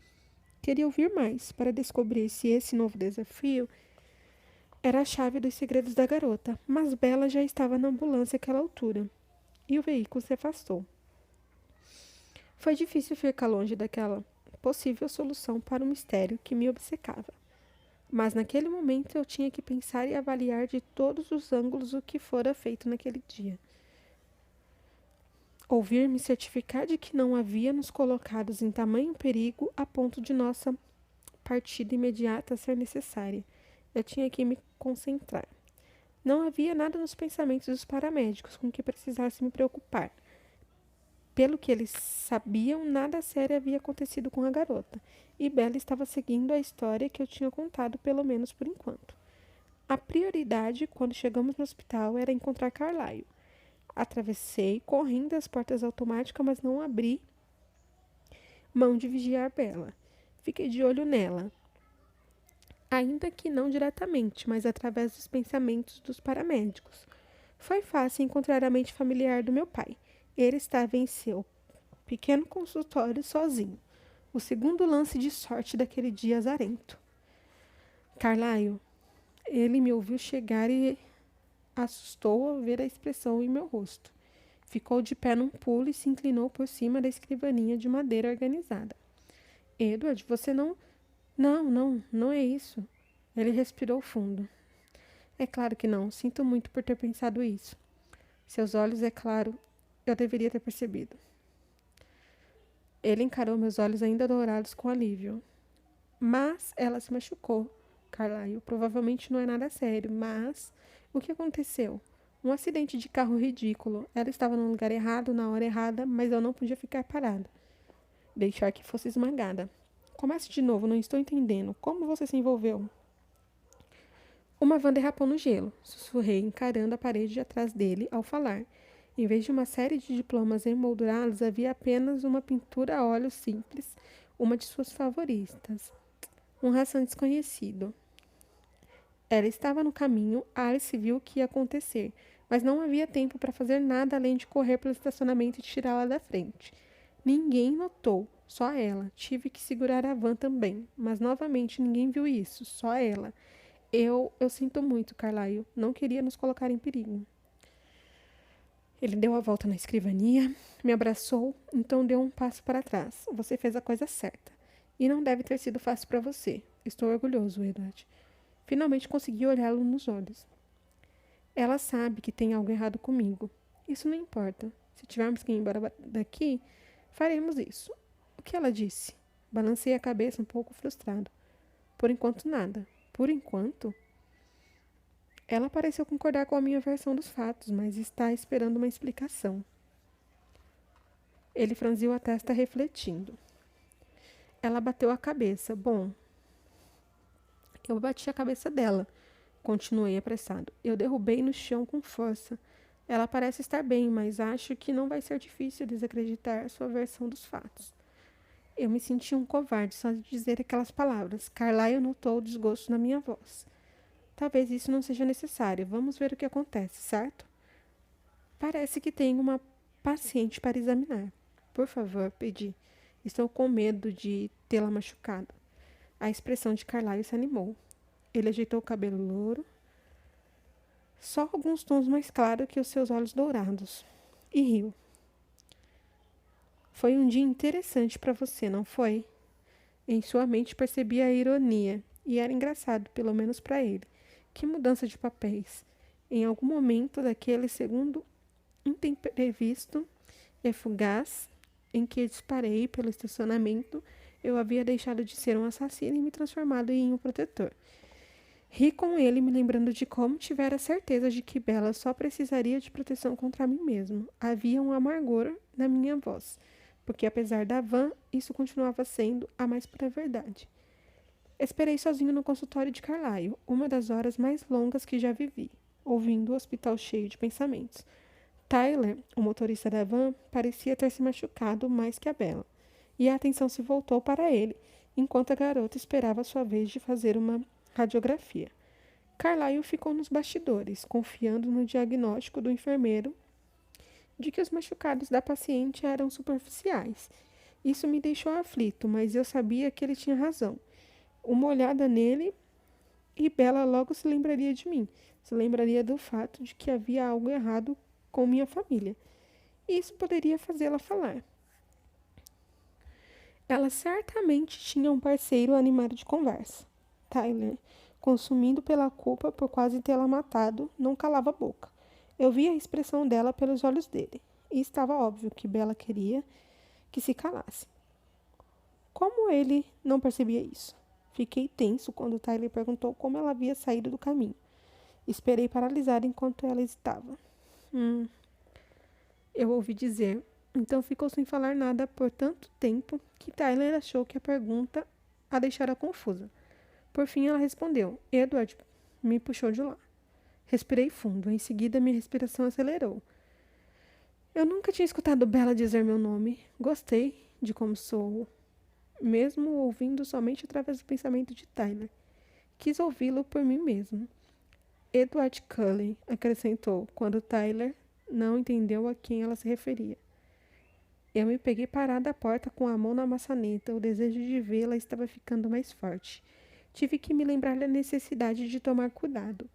Speaker 1: Queria ouvir mais para descobrir se esse novo desafio era a chave dos segredos da garota, mas Bela já estava na ambulância àquela altura, e o veículo se afastou. Foi difícil ficar longe daquela possível solução para o mistério que me obcecava. Mas naquele momento eu tinha que pensar e avaliar de todos os ângulos o que fora feito naquele dia. Ouvir-me certificar de que não havia nos colocados em tamanho perigo a ponto de nossa partida imediata ser necessária. Eu tinha que me concentrar. Não havia nada nos pensamentos dos paramédicos com que precisasse me preocupar. Pelo que eles sabiam, nada sério havia acontecido com a garota, e Bella estava seguindo a história que eu tinha contado, pelo menos por enquanto. A prioridade, quando chegamos no hospital, era encontrar Carlyle. Atravessei, correndo as portas automáticas, mas não abri mão de vigiar Bella. Fiquei de olho nela, ainda que não diretamente, mas através dos pensamentos dos paramédicos. Foi fácil encontrar a mente familiar do meu pai. Ele estava em seu pequeno consultório sozinho. O segundo lance de sorte daquele dia azarento. Carlyle, ele me ouviu chegar e assustou ao ver a expressão em meu rosto. Ficou de pé num pulo e se inclinou por cima da escrivaninha de madeira organizada. Edward, você não... Não é isso. Ele respirou fundo. É claro que não. Sinto muito por ter pensado isso. Seus olhos, é claro, eu deveria ter percebido. Ele encarou meus olhos ainda dourados com alívio. Mas ela se machucou, Carlyle. Provavelmente não é nada sério, mas... O que aconteceu? Um acidente de carro ridículo. Ela estava no lugar errado, na hora errada, mas eu não podia ficar parada. Deixar que fosse esmagada. Comece de novo, não estou entendendo. Como você se envolveu? Uma van derrapou no gelo. Sussurrei, encarando a parede atrás dele ao falar. Em vez de uma série de diplomas emoldurados, havia apenas uma pintura a óleo simples, uma de suas favoritas. Um ração desconhecido. Ela estava no caminho, Alice viu o que ia acontecer, mas não havia tempo para fazer nada além de correr pelo estacionamento e tirá-la da frente. Ninguém notou, só ela. Tive que segurar a van também, mas novamente ninguém viu isso, só ela. Eu sinto muito, Carlyle. Não queria nos colocar em perigo. Ele deu a volta na escrivania, me abraçou, então deu um passo para trás. Você fez a coisa certa. E não deve ter sido fácil para você. Estou orgulhoso, Edward. Finalmente consegui olhá-lo nos olhos. Ela sabe que tem algo errado comigo. Isso não importa. Se tivermos que ir embora daqui, faremos isso. O que ela disse? Balancei a cabeça um pouco frustrado. Por enquanto, nada. Por enquanto? Ela pareceu concordar com a minha versão dos fatos, mas está esperando uma explicação. Ele franziu a testa refletindo. Ela bateu a cabeça. Bom, eu bati a cabeça dela. Continuei apressado. Eu derrubei no chão com força. Ela parece estar bem, mas acho que não vai ser difícil desacreditar sua versão dos fatos. Eu me senti um covarde só de dizer aquelas palavras. Carlyle notou o desgosto na minha voz. Talvez isso não seja necessário. Vamos ver o que acontece, certo? Parece que tenho uma paciente para examinar. Por favor, pedi. Estou com medo de tê-la machucado. A expressão de Carlyle se animou. Ele ajeitou o cabelo louro, só alguns tons mais claros que os seus olhos dourados, e riu. Foi um dia interessante para você, não foi? Em sua mente percebia a ironia, e era engraçado, pelo menos para ele. Que mudança de papéis. Em algum momento daquele segundo imprevisto e fugaz em que disparei pelo estacionamento, eu havia deixado de ser um assassino e me transformado em um protetor. Ri com ele, me lembrando de como tivera certeza de que Bella só precisaria de proteção contra mim mesmo. Havia um amargor na minha voz, porque apesar da van, isso continuava sendo a mais pura verdade. Esperei sozinho no consultório de Carlyle, uma das horas mais longas que já vivi, ouvindo o hospital cheio de pensamentos. Tyler, o motorista da van, parecia ter se machucado mais que a Bella, e a atenção se voltou para ele, enquanto a garota esperava sua vez de fazer uma radiografia. Carlyle ficou nos bastidores, confiando no diagnóstico do enfermeiro de que os machucados da paciente eram superficiais. Isso me deixou aflito, mas eu sabia que ele tinha razão. Uma olhada nele e Bella logo se lembraria de mim. Se lembraria do fato de que havia algo errado com minha família. E isso poderia fazê-la falar. Ela certamente tinha um parceiro animado de conversa. Tyler, consumido pela culpa por quase tê-la matado, não calava a boca. Eu via a expressão dela pelos olhos dele, e estava óbvio que Bella queria que se calasse. Como ele não percebia isso? Fiquei tenso quando Tyler perguntou como ela havia saído do caminho. Esperei paralisada enquanto ela hesitava. Eu ouvi dizer. Então ficou sem falar nada por tanto tempo que Tyler achou que a pergunta a deixara confusa. Por fim ela respondeu. Edward me puxou de lá. Respirei fundo. Em seguida minha respiração acelerou. Eu nunca tinha escutado Bella dizer meu nome. Gostei de como sou, mesmo ouvindo somente através do pensamento de Tyler. Quis ouvi-lo por mim mesmo. Edward Cullen, acrescentou, quando Tyler não entendeu a quem ela se referia. Eu me peguei parada à porta com a mão na maçaneta. O desejo de vê-la estava ficando mais forte. Tive que me lembrar da necessidade de tomar cuidado.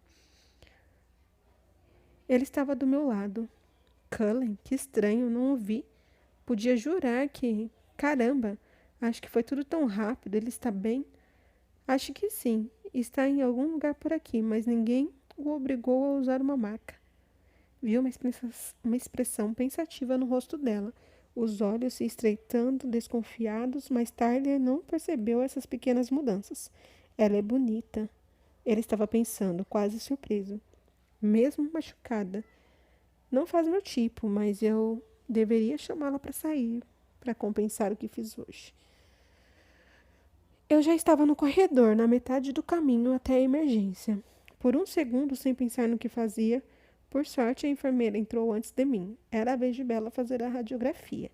Speaker 1: Ele estava do meu lado. Cullen, que estranho, não o vi. Podia jurar que... Caramba, acho que foi tudo tão rápido. Ele está bem? Acho que sim. Está em algum lugar por aqui, mas ninguém o obrigou a usar uma maca. Vi uma expressão pensativa no rosto dela. Os olhos se estreitando, desconfiados, mas Tyler não percebeu essas pequenas mudanças. Ela é bonita. Ele estava pensando, quase surpreso. Mesmo machucada. Não faz meu tipo, mas eu deveria chamá-la para sair, para compensar o que fiz hoje. Eu já estava no corredor, na metade do caminho até a emergência. Por um segundo, sem pensar no que fazia, por sorte, a enfermeira entrou antes de mim. Era a vez de Bella fazer a radiografia.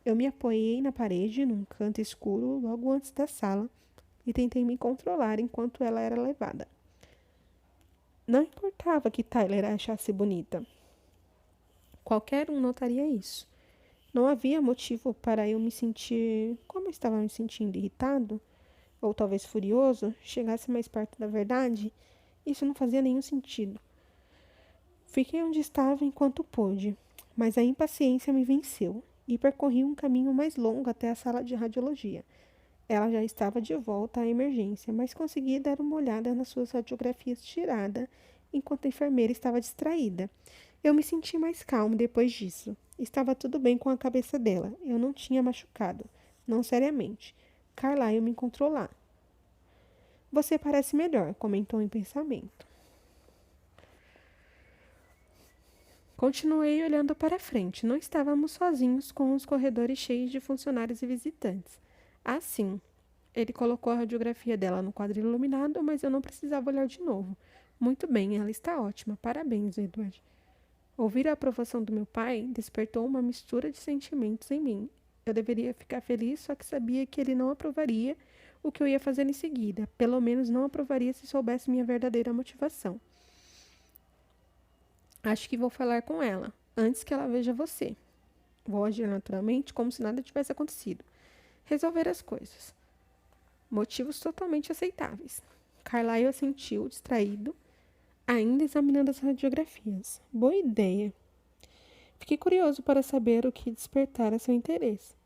Speaker 1: Eu me apoiei na parede, num canto escuro, logo antes da sala, e tentei me controlar enquanto ela era levada. Não importava que Tyler a achasse bonita. Qualquer um notaria isso. Não havia motivo para eu me sentir... Como eu estava me sentindo irritado, ou talvez furioso, chegasse mais perto da verdade, isso não fazia nenhum sentido. Fiquei onde estava enquanto pude, mas a impaciência me venceu e percorri um caminho mais longo até a sala de radiologia. Ela já estava de volta à emergência, mas consegui dar uma olhada nas suas radiografias tiradas enquanto a enfermeira estava distraída. Eu me senti mais calmo depois disso. Estava tudo bem com a cabeça dela. Eu não tinha machucado, não seriamente. Carlyle me encontrou lá. Você parece melhor, comentou em pensamento. Continuei olhando para frente. Não estávamos sozinhos com os corredores cheios de funcionários e visitantes. Assim, ele colocou a radiografia dela no quadro iluminado, mas eu não precisava olhar de novo. Muito bem, ela está ótima. Parabéns, Edward. Ouvir a aprovação do meu pai despertou uma mistura de sentimentos em mim. Eu deveria ficar feliz, só que sabia que ele não aprovaria o que eu ia fazer em seguida. Pelo menos não aprovaria se soubesse minha verdadeira motivação. Acho que vou falar com ela, antes que ela veja você. Vou agir naturalmente, como se nada tivesse acontecido. Resolver as coisas. Motivos totalmente aceitáveis. Carlyle assentiu, distraído, ainda examinando as radiografias. Boa ideia. Fiquei curioso para saber o que despertara seu interesse.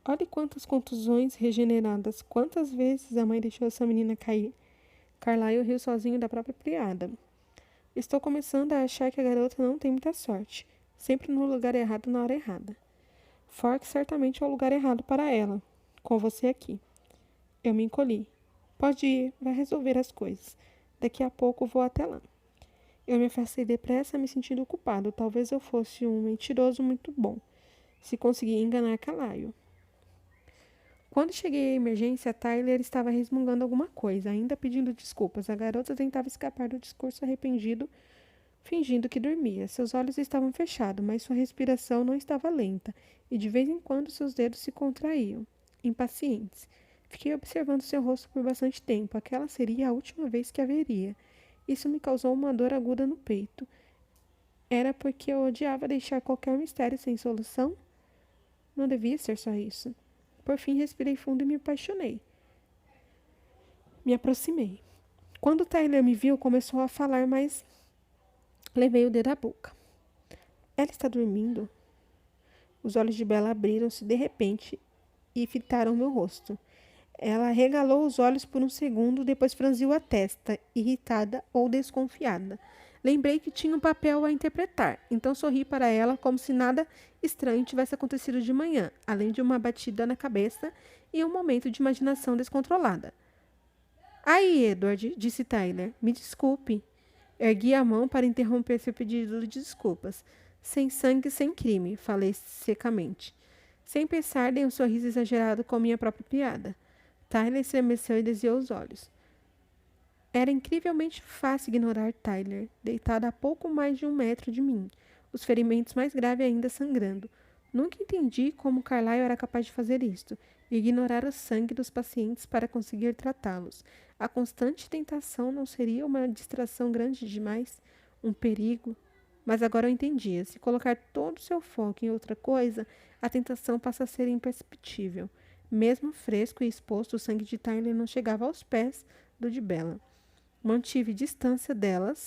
Speaker 1: Olhe quantas contusões regeneradas, quantas vezes a mãe deixou essa menina cair. Carlyle riu sozinho da própria piada. Estou começando a achar que a garota não tem muita sorte. Sempre no lugar errado na hora errada. Fork certamente é o lugar errado para ela. Com você aqui. Eu me encolhi. Pode ir, vai resolver as coisas. Daqui a pouco vou até lá. Eu me afastei depressa, me sentindo culpado. Talvez eu fosse um mentiroso muito bom, se conseguir enganar Carlyle. Quando cheguei à emergência, Tyler estava resmungando alguma coisa, ainda pedindo desculpas. A garota tentava escapar do discurso arrependido fingindo que dormia. Seus olhos estavam fechados, mas sua respiração não estava lenta, e de vez em quando seus dedos se contraíam, impacientes. Fiquei observando seu rosto por bastante tempo. Aquela seria a última vez que a veria. Isso me causou uma dor aguda no peito. Era porque eu odiava deixar qualquer mistério sem solução? Não devia ser só isso. Por fim, respirei fundo e me apaixonei. Me aproximei. Quando Tyler me viu, começou a falar, mas levei o dedo à boca. Ela está dormindo? Os olhos de Bella abriram-se de repente e fitaram meu rosto. Ela regalou os olhos por um segundo, depois franziu a testa, irritada ou desconfiada. Lembrei que tinha um papel a interpretar, então sorri para ela como se nada estranho tivesse acontecido de manhã, além de uma batida na cabeça e um momento de imaginação descontrolada. Aí, Edward, disse Tyler, me desculpe. Ergui a mão para interromper seu pedido de desculpas. Sem sangue, sem crime, falei secamente, sem pensar em um sorriso exagerado com minha própria piada. Tyler estremeceu e desviou os olhos. Era incrivelmente fácil ignorar Tyler, deitado a pouco mais de 1 metro de mim, os ferimentos mais graves ainda sangrando. Nunca entendi como Carlyle era capaz de fazer isto, ignorar o sangue dos pacientes para conseguir tratá-los. A constante tentação não seria uma distração grande demais? Um perigo? Mas agora eu entendia. Se colocar todo o seu foco em outra coisa, a tentação passa a ser imperceptível. Mesmo fresco e exposto, o sangue de Tyler não chegava aos pés do de Bella. Mantive distância delas,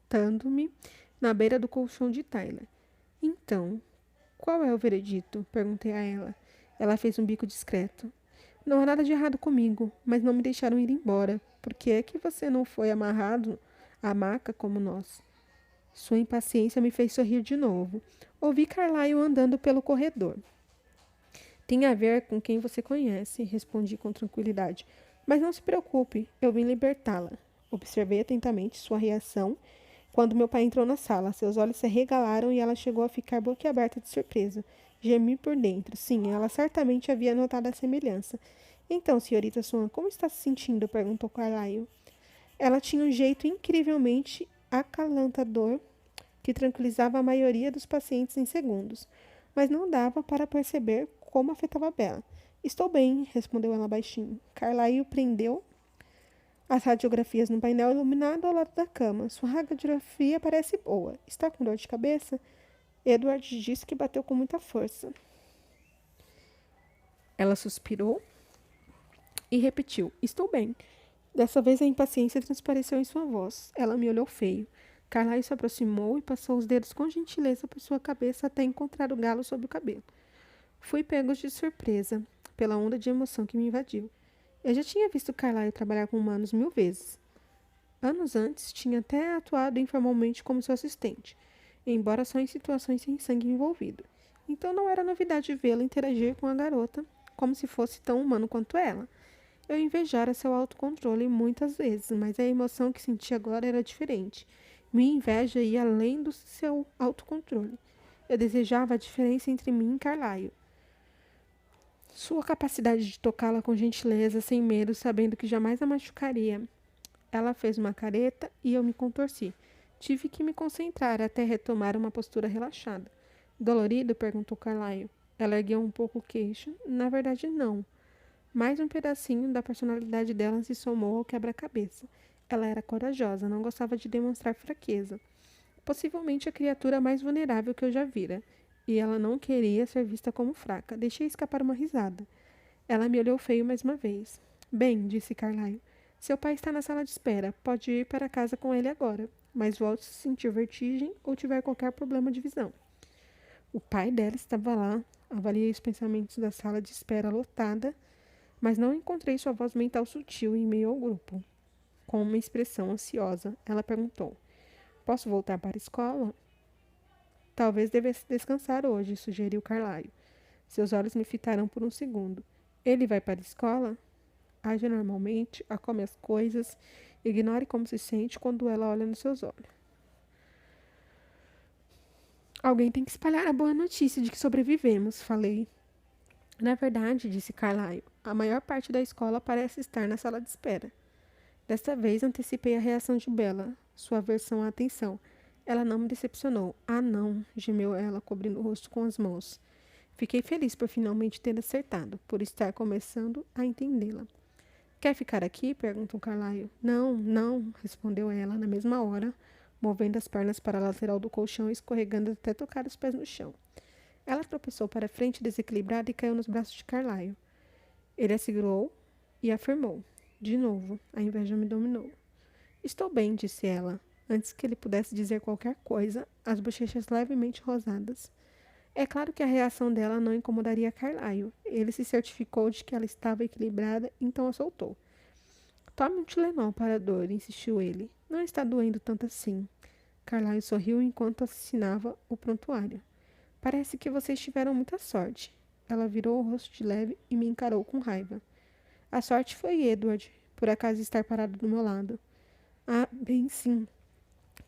Speaker 1: sentando-me na beira do colchão de Tyler. Então, qual é o veredito? Perguntei a ela. Ela fez um bico discreto. Não há nada de errado comigo, mas não me deixaram ir embora. Por que é que você não foi amarrado à maca como nós? Sua impaciência me fez sorrir de novo. Ouvi Carlyle andando pelo corredor. Tem a ver com quem você conhece, respondi com tranquilidade. Mas não se preocupe, eu vim libertá-la. Observei atentamente sua reação quando meu pai entrou na sala. Seus olhos se arregalaram e ela chegou a ficar boquiaberta de surpresa. Gemi por dentro. Sim, ela certamente havia notado a semelhança. Então, senhorita Swan, como está se sentindo? Perguntou Carlyle. Ela tinha um jeito incrivelmente acalantador que tranquilizava a maioria dos pacientes em segundos, mas não dava para perceber como afetava Bella. Estou bem, respondeu ela baixinho. Carlyle prendeu as radiografias no painel iluminado ao lado da cama. Sua radiografia parece boa. Está com dor de cabeça? Edward disse que bateu com muita força. Ela suspirou e repetiu. Estou bem. Dessa vez a impaciência transpareceu em sua voz. Ela me olhou feio. Carlyle se aproximou e passou os dedos com gentileza por sua cabeça até encontrar o galo sob o cabelo. Fui pego de surpresa pela onda de emoção que me invadiu. Eu já tinha visto Carlyle trabalhar com humanos 1000 vezes. Anos antes, tinha até atuado informalmente como seu assistente, embora só em situações sem sangue envolvido. Então não era novidade vê-lo interagir com a garota como se fosse tão humano quanto ela. Eu invejara seu autocontrole muitas vezes, mas a emoção que senti agora era diferente. Minha inveja ia além do seu autocontrole. Eu desejava a diferença entre mim e Carlyle. Sua capacidade de tocá-la com gentileza, sem medo, sabendo que jamais a machucaria. Ela fez uma careta e eu me contorci. Tive que me concentrar até retomar uma postura relaxada. Dolorido? Perguntou Carlyle. Ela ergueu um pouco o queixo. Na verdade, não. Mais um pedacinho da personalidade dela se somou ao quebra-cabeça. Ela era corajosa, não gostava de demonstrar fraqueza. Possivelmente a criatura mais vulnerável que eu já vira. E ela não queria ser vista como fraca. Deixei escapar uma risada. Ela me olhou feio mais uma vez. Bem, disse Carlyle, seu pai está na sala de espera. Pode ir para casa com ele agora. Mas volte se sentir vertigem ou tiver qualquer problema de visão. O pai dela estava lá. Avaliei os pensamentos da sala de espera lotada, mas não encontrei sua voz mental sutil em meio ao grupo. Com uma expressão ansiosa, ela perguntou, posso voltar para a escola? Talvez devesse descansar hoje, sugeriu Carlyle. Seus olhos me fitaram por um segundo. Ele vai para a escola? Age normalmente, come as coisas, ignore como se sente quando ela olha nos seus olhos. Alguém tem que espalhar a boa notícia de que sobrevivemos, falei. Na verdade, disse Carlyle, a maior parte da escola parece estar na sala de espera. Desta vez antecipei a reação de Bella. sua aversão à atenção. Ela não me decepcionou. Ah, não, gemeu ela, cobrindo o rosto com as mãos. Fiquei feliz por finalmente ter acertado, por estar começando a entendê-la. Quer ficar aqui? Perguntou Carlyle. Não, não, respondeu ela na mesma hora, movendo as pernas para a lateral do colchão e escorregando até tocar os pés no chão. Ela tropeçou para frente desequilibrada e caiu nos braços de Carlyle. Ele a segurou e afirmou. De novo, a inveja me dominou. Estou bem, disse ela, antes que ele pudesse dizer qualquer coisa, as bochechas levemente rosadas. É claro que a reação dela não incomodaria Carlyle. Ele se certificou de que ela estava equilibrada, então a soltou. Tome um Tilenol para a dor, insistiu ele. Não está doendo tanto assim. Carlyle sorriu enquanto assinava o prontuário. Parece que vocês tiveram muita sorte. Ela virou o rosto de leve e me encarou com raiva. A sorte foi Edward, por acaso estar parado do meu lado. Ah, bem sim,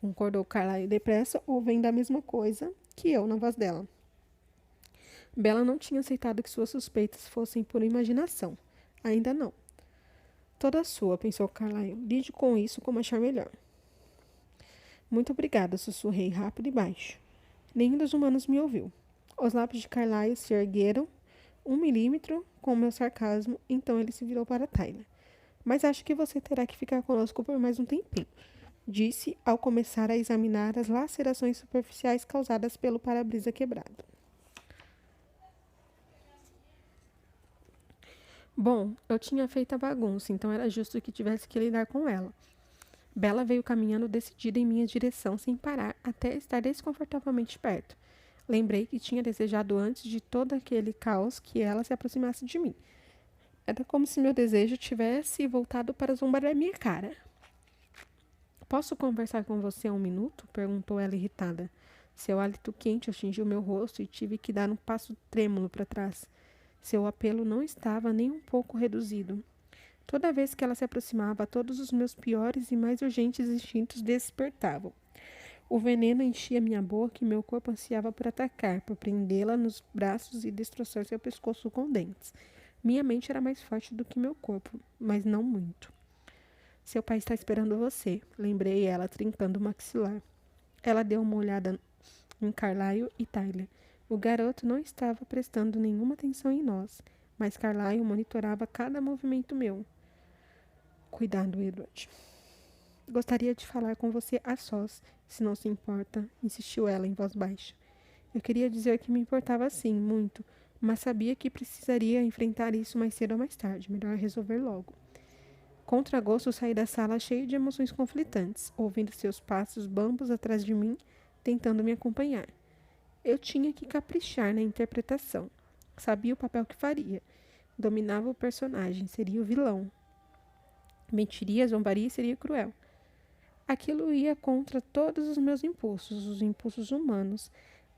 Speaker 1: concordou Carlyle depressa, ouvindo a mesma coisa que eu na voz dela. Bella não tinha aceitado que suas suspeitas fossem por imaginação. Ainda não. Toda sua, pensou Carlyle. Lide com isso como achar melhor. Muito obrigada, sussurrei rápido e baixo. Nenhum dos humanos me ouviu. Os lábios de Carlyle se ergueram 1 milímetro com o meu sarcasmo, então ele se virou para Tyler. Mas acho que você terá que ficar conosco por mais um tempinho, disse ao começar a examinar as lacerações superficiais causadas pelo para-brisa quebrado. Bom, eu tinha feito a bagunça, então era justo que tivesse que lidar com ela. Bella veio caminhando decidida em minha direção sem parar até estar desconfortavelmente perto. Lembrei que tinha desejado antes de todo aquele caos que ela se aproximasse de mim. Era como se meu desejo tivesse voltado para zombar da minha cara. Posso conversar com você 1 minuto? Perguntou ela irritada. Seu hálito quente atingiu meu rosto e tive que dar um passo trêmulo para trás. Seu apelo não estava nem um pouco reduzido. Toda vez que ela se aproximava, todos os meus piores e mais urgentes instintos despertavam. O veneno enchia minha boca e meu corpo ansiava por atacar, por prendê-la nos braços e destroçar seu pescoço com dentes. Minha mente era mais forte do que meu corpo, mas não muito. Seu pai está esperando você, lembrei ela, trincando o maxilar. Ela deu uma olhada em Carlyle e Tyler. O garoto não estava prestando nenhuma atenção em nós, mas Carlyle monitorava cada movimento meu. Cuidado, Edward. Gostaria de falar com você a sós, se não se importa, insistiu ela em voz baixa. Eu queria dizer que me importava sim, muito, mas sabia que precisaria enfrentar isso mais cedo ou mais tarde, melhor resolver logo. Contra gosto, saí da sala cheio de emoções conflitantes, ouvindo seus passos bambos atrás de mim, tentando me acompanhar. Eu tinha que caprichar na interpretação. Sabia o papel que faria. Dominava o personagem, seria o vilão. Mentiria, zombaria e seria cruel. Aquilo ia contra todos os meus impulsos, os impulsos humanos,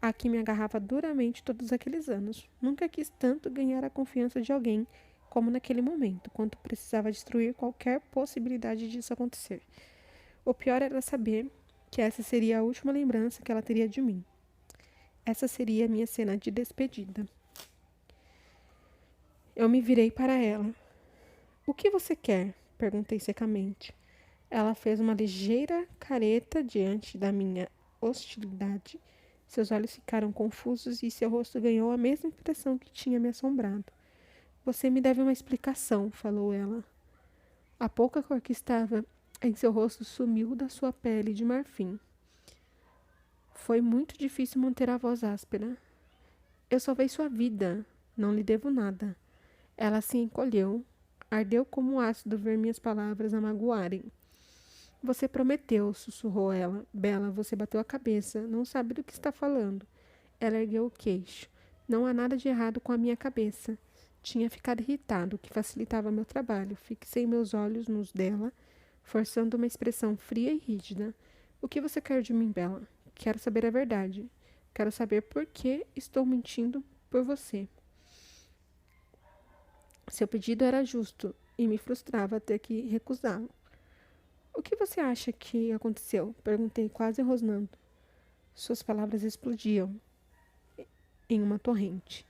Speaker 1: a que me agarrava duramente todos aqueles anos. Nunca quis tanto ganhar a confiança de alguém como naquele momento, quanto precisava destruir qualquer possibilidade disso acontecer. O pior era saber que essa seria a última lembrança que ela teria de mim. Essa seria a minha cena de despedida. Eu me virei para ela. O que você quer? Perguntei secamente. Ela fez uma ligeira careta diante da minha hostilidade. Seus olhos ficaram confusos e seu rosto ganhou a mesma impressão que tinha me assombrado. Você me deve uma explicação, falou ela. A pouca cor que estava em seu rosto sumiu da sua pele de marfim. Foi muito difícil manter a voz áspera. Eu salvei sua vida. Não lhe devo nada. Ela se encolheu. Ardeu como um ácido ver minhas palavras a magoarem. Você prometeu, sussurrou ela. Bella, você bateu a cabeça. Não sabe do que está falando. Ela ergueu o queixo. Não há nada de errado com a minha cabeça. Tinha ficado irritado, o que facilitava meu trabalho. Fixei meus olhos nos dela, forçando uma expressão fria e rígida. O que você quer de mim, Bella? Quero saber a verdade. Quero saber por que estou mentindo por você. Seu pedido era justo e me frustrava ter que recusá-lo. O que você acha que aconteceu? Perguntei, quase rosnando. Suas palavras explodiam em uma torrente.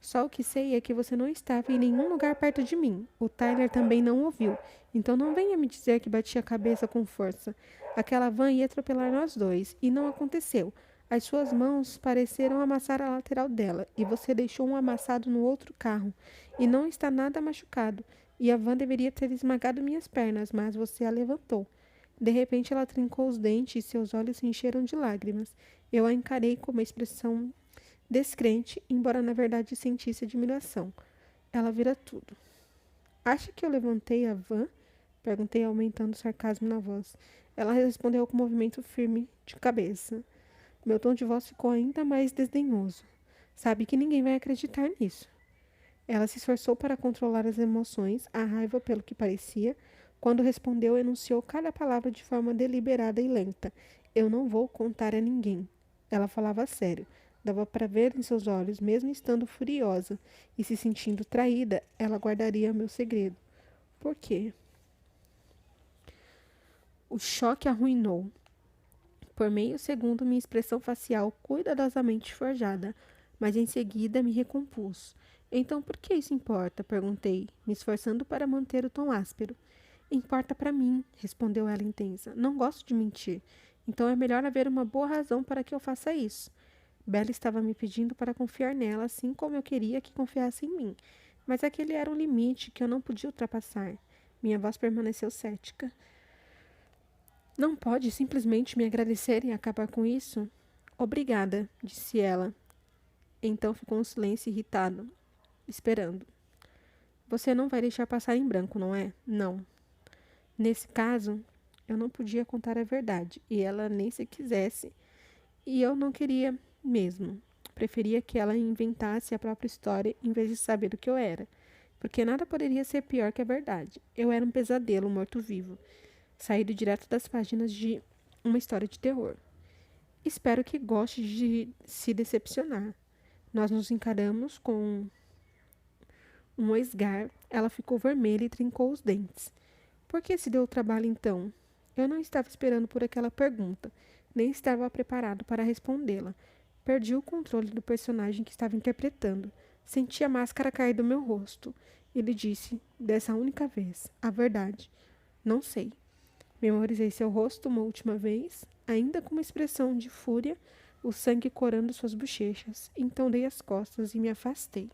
Speaker 1: Só o que sei é que você não estava em nenhum lugar perto de mim. O Tyler também não ouviu. Então não venha me dizer que bati a cabeça com força. Aquela van ia atropelar nós dois, e não aconteceu. As suas mãos pareceram amassar a lateral dela, e você deixou um amassado no outro carro, e não está nada machucado. E a van deveria ter esmagado minhas pernas, mas você a levantou. De repente ela trincou os dentes e seus olhos se encheram de lágrimas. Eu a encarei com uma expressão descrente, embora na verdade sentisse admiração. Ela vira tudo. Acha que eu levantei a van? Perguntei, aumentando o sarcasmo na voz. Ela respondeu com um movimento firme de cabeça. Meu tom de voz ficou ainda mais desdenhoso. Sabe que ninguém vai acreditar nisso. Ela se esforçou para controlar as emoções, a raiva pelo que parecia. Quando respondeu, enunciou cada palavra de forma deliberada e lenta. Eu não vou contar a ninguém. Ela falava sério. Dava para ver em seus olhos, mesmo estando furiosa e se sentindo traída, ela guardaria meu segredo. Por quê? O choque arruinou. Por meio segundo, minha expressão facial cuidadosamente forjada, mas em seguida me recompus. Então, por que isso importa? Perguntei, me esforçando para manter o tom áspero. Importa para mim, respondeu ela intensa. Não gosto de mentir. Então é melhor haver uma boa razão para que eu faça isso. Bella estava me pedindo para confiar nela, assim como eu queria que confiasse em mim. Mas aquele era um limite que eu não podia ultrapassar. Minha voz permaneceu cética. Não pode simplesmente me agradecer e acabar com isso? Obrigada, disse ela. Então ficou um silêncio irritado, esperando. Você não vai deixar passar em branco, não é? Não. Nesse caso, eu não podia contar a verdade, e ela nem se quisesse, e eu não queria mesmo. Preferia que ela inventasse a própria história em vez de saber o que eu era, porque nada poderia ser pior que a verdade. Eu era um pesadelo morto-vivo, saído direto das páginas de uma história de terror. Espero que goste de se decepcionar. Nós nos encaramos com um esgar. Ela ficou vermelha e trincou os dentes. Por que se deu o trabalho então? Eu não estava esperando por aquela pergunta, nem estava preparado para respondê-la. Perdi o controle do personagem que estava interpretando. Senti a máscara cair do meu rosto. Ele disse, dessa única vez, a verdade. Não sei. Memorizei seu rosto uma última vez, ainda com uma expressão de fúria, o sangue corando suas bochechas. Então dei as costas e me afastei.